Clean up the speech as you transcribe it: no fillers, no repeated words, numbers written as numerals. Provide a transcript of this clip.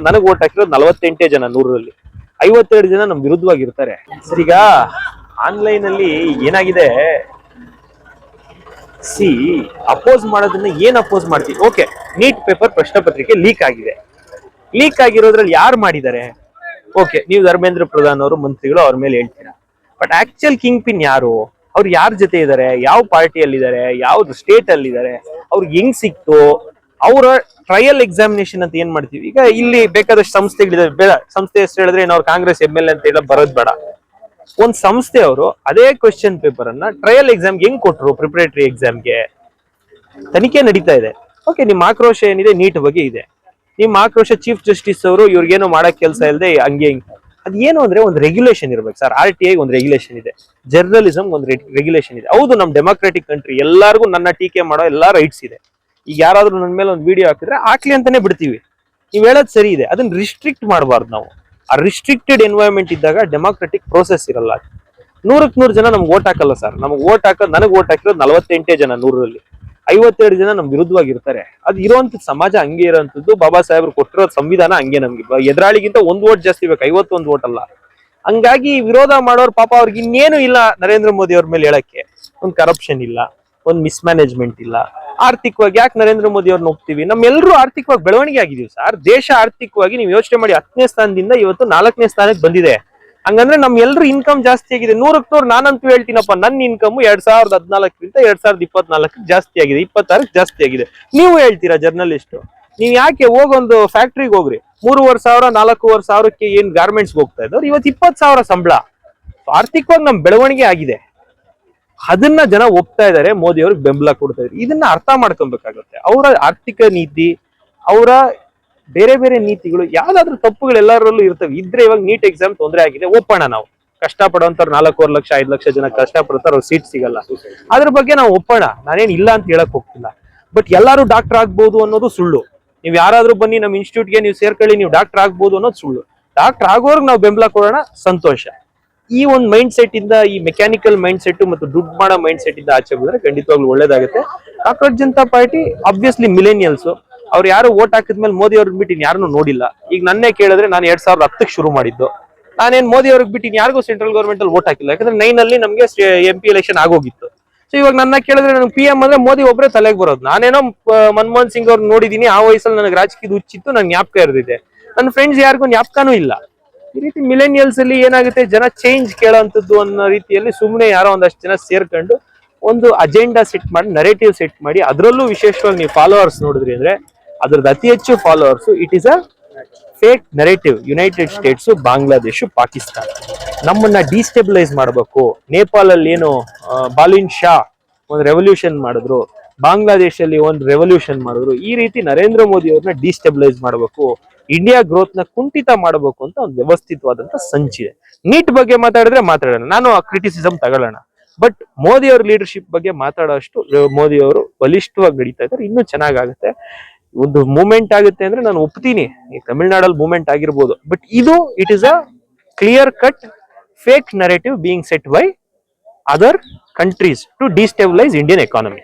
ನನಗೆ ವೋಟ್ ಹಾಕಿರೋದು 48 ಜನ 100ರಲ್ಲಿ 52 ಜನ ನಮ್ ವಿರುದ್ಧವಾಗಿರ್ತಾರೆ. ಸರ್, ಈಗ ಆನ್ಲೈನ್ ಅಲ್ಲಿ ಏನಾಗಿದೆ, ಅಪೋಸ್ ಮಾಡೋದನ್ನ ಏನ್ ಅಪೋಸ್ ಮಾಡ್ತೀವಿ? ಓಕೆ, ನೀಟ್ ಪೇಪರ್ ಪ್ರಶ್ನೆ ಪತ್ರಿಕೆ ಲೀಕ್ ಆಗಿದೆ. ಲೀಕ್ ಆಗಿರೋದ್ರಲ್ಲಿ ಯಾರು ಮಾಡಿದ್ದಾರೆ? ಓಕೆ, ನೀವು ಧರ್ಮೇಂದ್ರ ಪ್ರಧಾನ್ ಅವರು ಮಂತ್ರಿಗಳು ಅವ್ರ ಮೇಲೆ ಹೇಳ್ತೀರಾ. ಬಟ್ ಆಕ್ಚುಯಲ್ ಕಿಂಗ್ ಪಿನ್ ಯಾರು? ಅವ್ರು ಯಾರ ಜೊತೆ ಇದ್ದಾರೆ? ಯಾವ ಪಾರ್ಟಿಯಲ್ಲಿದ್ದಾರೆ? ಯಾವ್ದು ಸ್ಟೇಟ್ ಅಲ್ಲಿ ಇದ್ದಾರೆ? ಅವ್ರಿಗೆ ಹೆಂಗ್ ಸಿಕ್ತು? ಅವರ ಟ್ರಯಲ್ ಎಕ್ಸಾಮಿನೇಷನ್ ಅಂತ ಏನ್ ಮಾಡ್ತೀವಿ? ಈಗ ಇಲ್ಲಿ ಬೇಕಾದಷ್ಟು ಸಂಸ್ಥೆಗಳಿದೆ. ಬೇಡ, ಸಂಸ್ಥೆ ಹೆಸರು ಹೇಳಿದ್ರೆ ಅವ್ರು ಕಾಂಗ್ರೆಸ್ MLA ಅಂತ ಹೇಳ ಬರೋದ್ ಬೇಡ. ಒಂದ್ ಸಂಸ್ಥೆ ಅವರು ಅದೇ ಕ್ವೆಶ್ಚನ್ ಪೇಪರ್ ಅನ್ನ ಟ್ರಯಲ್ ಎಕ್ಸಾಮ್ಗೆ ಹೆಂಗ್ ಕೊಟ್ರು? ಪ್ರಿಪರೇಟರಿ ಎಕ್ಸಾಮ್ಗೆ ತನಿಖೆ ನಡೀತಾ ಇದೆ. ಓಕೆ, ನಿಮ್ ಆಕ್ರೋಶ ಏನಿದೆ ನೀಟ್ ಬಗ್ಗೆ ಇದೆ. ನಿಮ್ ಆಕ್ರೋಶ ಚೀಫ್ ಜಸ್ಟಿಸ್ ಅವರು ಇವ್ರಿಗೇನು ಮಾಡಕ್ ಕೆಲಸ ಇಲ್ಲದೆ ಹಂಗೆ ಅದೇನು ಅಂದ್ರೆ ಒಂದು ರೆಗ್ಯುಲೇಷನ್ ಇರ್ಬೇಕು ಸರ್. RTI ಒಂದು ರೆಗ್ಯುಲೇಷನ್ ಇದೆ, ಜರ್ನಲಿಸಂ ಒಂದು ರೆಗ್ಯುಲೇಷನ್ ಇದೆ. ಹೌದು, ನಮ್ ಡೆಮಾಕ್ರೆಟಿಕ್ ಕಂಟ್ರಿ, ಎಲ್ಲಾರ್ಗು ನನ್ನ ಟೀಕೆ ಮಾಡೋ ಎಲ್ಲಾ ರೈಟ್ಸ್ ಇದೆ. ಈಗ ಯಾರಾದ್ರೂ ನನ್ನ ಮೇಲೆ ಒಂದು ವಿಡಿಯೋ ಹಾಕಿದ್ರೆ ಹಾಕ್ಲಿ ಅಂತಾನೆ ಬಿಡ್ತೀವಿ. ನೀವ್ ಹೇಳೋದ್ ಸರಿ ಇದೆ, ಅದನ್ನ ರಿಸ್ಟ್ರಿಕ್ಟ್ ಮಾಡಬಾರ್ದು ನಾವು. ಆ ರಿಸ್ಟ್ರಿಕ್ಟೆಡ್ ಎನ್ವೈರನ್ಮೆಂಟ್ ಇದ್ದಾಗ ಡೆಮಾಕ್ರೆಟಿಕ್ ಪ್ರೋಸೆಸ್ ಇರಲ್ಲ. 100ಕ್ಕೆ 100 ಜನ ನಮ್ಗೆ ವೋಟ್ ಹಾಕಲ್ಲ ಸರ್. ನಮ್ಗೆ ವೋಟ್ ಹಾಕೋದು, ನನಗೆ ವೋಟ್ ಹಾಕಿರೋದು 48 ಜನ 100ರಲ್ಲಿ 52 ಜನ ನಮ್ ವಿರುದ್ಧವಾಗಿರ್ತಾರೆ. ಅದು ಇರುವಂತ ಸಮಾಜ ಹಂಗೆ ಇರೋಂಥದ್ದು. ಬಾಬಾ ಸಾಹೇಬ್ರು ಕೊಟ್ಟಿರೋ ಸಂವಿಧಾನ ಹಂಗೆ. ನಮ್ಗೆ ಎದುರಾಳಿಗಿಂತ 1 ವೋಟ್ ಜಾಸ್ತಿ ಬೇಕು, 51 ವೋಟ್ ಅಲ್ಲ. ಹಂಗಾಗಿ ವಿರೋಧ ಮಾಡೋರು ಪಾಪ ಅವ್ರಿಗೆ ಇನ್ನೇನು ಇಲ್ಲ ನರೇಂದ್ರ ಮೋದಿ ಅವ್ರ ಮೇಲೆ ಹೇಳಕ್ಕೆ. ಒಂದ್ ಕರಪ್ಷನ್ ಇಲ್ಲ, ಒಂದ್ ಮಿಸ್ಮ್ಯಾನೇಜ್ಮೆಂಟ್ ಇಲ್ಲ. ಆರ್ಥಿಕವಾಗಿ ಯಾಕೆ ನರೇಂದ್ರ ಮೋದಿ ಅವ್ರನ್ನ ಹೋಗ್ತೀವಿ? ನಮ್ಮೆಲ್ಲರೂ ಆರ್ಥಿಕವಾಗಿ ಬೆಳವಣಿಗೆ ಆಗಿದೀವಿ ಸರ್. ದೇಶ ಆರ್ಥಿಕವಾಗಿ ನೀವು ಯೋಚನೆ ಮಾಡಿ 10ನೇ ಸ್ಥಾನದಿಂದ ಇವತ್ತು 4ನೇ ಸ್ಥಾನಕ್ಕೆ ಬಂದಿದೆ. ಹಂಗಂದ್ರೆ ನಮ್ ಎಲ್ರು ಇನ್ಕಮ್ ಜಾಸ್ತಿ ಆಗಿದೆ. 100ಕ್ಕೆ 100 ನಾನಂತೂ ಹೇಳ್ತೀನಪ್ಪ, ನನ್ನ ಇನ್ಕಮ್ 2014ಗಿಂತ 2024 ಜಾಸ್ತಿ ಆಗಿದೆ, 26ಕ್ಕೆ ಜಾಸ್ತಿ ಆಗಿದೆ. ನೀವು ಹೇಳ್ತೀರಾ ಜರ್ನಲಿಸ್ಟ್? ನೀವ್ ಯಾಕೆ ಹೋಗೊಂದು ಫ್ಯಾಕ್ಟ್ರಿಗೆ ಹೋಗ್ರಿ, 3,500 4,500ಕ್ಕೆ ಏನ್ ಗಾರ್ಮೆಂಟ್ಸ್ ಹೋಗ್ತಾ ಇದ್ದವ್ರು ಇವತ್ತು 20,000 ಸಂಬಳ. ಆರ್ಥಿಕವಾಗಿ ನಮ್ ಬೆಳವಣಿಗೆ ಆಗಿದೆ. ಅದನ್ನ ಜನ ಒಪ್ತಾ ಇದಾರೆ, ಮೋದಿ ಅವ್ರಿಗೆ ಬೆಂಬಲ ಕೊಡ್ತಾ ಇದ್ದಾರೆ. ಇದನ್ನ ಅರ್ಥ ಮಾಡ್ಕೊಬೇಕಾಗುತ್ತೆ. ಅವರ ಆರ್ಥಿಕ ನೀತಿ, ಅವರ ಬೇರೆ ಬೇರೆ ನೀತಿಗಳು, ಯಾವ್ದಾದ್ರು ತಪ್ಪುಗಳು ಎಲ್ಲರಲ್ಲೂ ಇರ್ತವೆ. ಇದ್ರೆ ಇವಾಗ ನೀಟ್ ಎಕ್ಸಾಮ್ ತೊಂದರೆ ಆಗಿದೆ, ಒಪ್ಪೋಣ. ನಾವು ಕಷ್ಟ ಪಡುವಂತವ್ರು 4.5 ಲಕ್ಷ 5 ಲಕ್ಷ ಜನ ಕಷ್ಟ ಪಡ್ತಾರ, ಅವ್ರು ಸೀಟ್ ಸಿಗಲ್ಲ, ಅದ್ರ ಬಗ್ಗೆ ನಾವು ಒಪ್ಪೋಣ. ನಾನೇನ್ ಇಲ್ಲ ಅಂತ ಹೇಳಕ್ ಹೋಗ್ತಿಲ್ಲ. ಬಟ್ ಎಲ್ಲಾರು ಡಾಕ್ಟರ್ ಆಗ್ಬಹುದು ಅನ್ನೋದು ಸುಳ್ಳು. ನೀವ್ ಯಾರಾದ್ರೂ ಬನ್ನಿ ನಮ್ಮ ಇನ್ಸ್ಟಿಟ್ಯೂಟ್ಗೆ ನೀವು ಸೇರ್ಕೊಳ್ಳಿ, ನೀವು ಡಾಕ್ಟರ್ ಆಗ್ಬಹುದು ಅನ್ನೋದು ಸುಳ್ಳು. ಡಾಕ್ಟರ್ ಆಗೋರ್ಗ್ ನಾವು ಬೆಂಬಲ ಕೊಡೋಣ, ಸಂತೋಷ. ಈ ಒಂದು ಮೈಂಡ್ ಸೆಟ್ ಇಂದ, ಈ ಮೆಕ್ಯಾನಿಕಲ್ ಮೈಂಡ್ ಸೆಟ್ ಮತ್ತು ದುಡ್ಡು ಮಾಡೋ ಮೈಂಡ್ ಸೆಟ್ ಇಂದ ಆಚೆ ಬಂದ್ರೆ ಖಂಡಿತವಾಗ್ಲೂ ಒಳ್ಳೇದಾಗುತ್ತೆ. Congress Janata party obviously millennials, ಅವ್ರು ಯಾರು ವೋಟ್ ಹಾಕಿದ್ಮೇಲೆ ಮೋದಿ ಅವ್ರಿಗೆ ಬಿಟ್ಟು ಯಾರನ್ನೂ ನೋಡಿಲ್ಲ. ಈಗ ನನ್ನೇ ಕೇಳಿದ್ರೆ ನಾನು 2010ಕ್ಕೆ ಶುರು ಮಾಡಿದ್ದು. ನಾನೇನ್ ಮೋದಿ ಅವ್ರಿಗೆ ಬಿಟ್ಟು ಯಾರಿಗೂ ಸೆಂಟ್ರಲ್ ಗವರ್ಮೆಂಟ್ ಅಲ್ಲಿ ವೋಟ್ ಹಾಕಿಲ್ಲ. ಯಾಕಂದ್ರೆ 9 ನಮ್ಗೆ MP ಎಲೆಕ್ಷನ್ ಆಗೋಗಿತ್ತು. ಸೊ ಇವಾಗ ನನ್ನ ಕೇಳಿದ್ರೆ ನನಗೆ PM ಅಂದ್ರೆ ಮೋದಿ ಒಬ್ಬರೇ ತಲೆಗೆ ಬರೋದು. ನಾನೇನೋ ಮನಮೋಹನ್ ಸಿಂಗ್ ಅವ್ರನ್ನ ನೋಡಿದೀನಿ, ಆ ವಯಸ್ಸಲ್ಲಿ ನನಗೆ ರಾಜಕೀಯದ ಹುಚ್ಚಿತ್ತು, ನಂಗೆ ಜ್ಞಾಪಕ ಇರ್ದಿದೆ. ನನ್ನ ಫ್ರೆಂಡ್ಸ್ ಯಾರಿಗೂ ಜ್ಞಾಪಕನೂ ಇಲ್ಲ. ಈ ರೀತಿ ಮಿಲೇನಿಯಲ್ಸ್ ಅಲ್ಲಿ ಏನಾಗುತ್ತೆ, ಜನ ಚೇಂಜ್ ಕೇಳೋಂಥದ್ದು ಅನ್ನೋ ರೀತಿಯಲ್ಲಿ ಸುಮ್ಮನೆ ಯಾರೋ ಒಂದಷ್ಟು ಜನ ಸೇರ್ಕೊಂಡು ಒಂದು ಅಜೆಂಡಾ ಸೆಟ್ ಮಾಡಿ, ನರೇಟಿವ್ ಸೆಟ್ ಮಾಡಿ, ಅದರಲ್ಲೂ ವಿಶೇಷವಾಗಿ ನೀವು ಫಾಲೋವರ್ಸ್ ನೋಡಿದ್ರಿ ಅಂದ್ರೆ ಅದ್ರದ್ದು ಅತಿ ಹೆಚ್ಚು followers it is a fake narrative. United States, Bangladesh, Pakistan ನಮ್ಮನ್ನ ಡಿಸ್ಟೆಬಿಲೈಸ್ ಮಾಡಬೇಕು. ನೇಪಾಳಲ್ಲಿ ಏನು ಬಾಲಿನ್ ಶಾ ಒಂದು ರೆವಲ್ಯೂಷನ್ ಮಾಡಿದ್ರು, ಬಾಂಗ್ಲಾದೇಶಲ್ಲಿ ಒಂದು ರೆವಲ್ಯೂಷನ್ ಮಾಡಿದ್ರು. ಈ ರೀತಿ ನರೇಂದ್ರ ಮೋದಿ ಅವ್ರನ್ನ ಡಿಸ್ಟೆಬಿಲೈಸ್ ಮಾಡಬೇಕು, ಇಂಡಿಯಾ ಗ್ರೋತ್ ನ ಕುಂಠಿತ ಮಾಡಬೇಕು ಅಂತ ಒಂದು ವ್ಯವಸ್ಥಿತವಾದಂತ ಸಂಚಿದೆ. ನೀಟ್ ಬಗ್ಗೆ ಮಾತಾಡಿದ್ರೆ ಮಾತಾಡೋಣ, ನಾನು ಕ್ರಿಟಿಸಿಸಮ್ ತಗೊಳ್ಳೋಣ. ಬಟ್ ಮೋದಿ ಅವ್ರ ಲೀಡರ್ಶಿಪ್ ಬಗ್ಗೆ ಮಾತಾಡೋಷ್ಟು ಮೋದಿ ಅವರು ಬಲಿಷ್ಠವಾಗಿ ನಡೀತಾ ಇದ್ದಾರೆ. ಇನ್ನೂ ಚೆನ್ನಾಗಾಗುತ್ತೆ, ಒಂದು ಮೂವ್ಮೆಂಟ್ ಆಗುತ್ತೆ ಅಂದ್ರೆ ನಾನು ಒಪ್ತೀನಿ. ಈ ತಮಿಳ್ನಾಡಲ್ಲಿ ಮೂವ್ಮೆಂಟ್ ಆಗಿರ್ಬೋದು, ಬಟ್ ಇದು it is a clear cut fake narrative being set by other countries to destabilise Indian economy.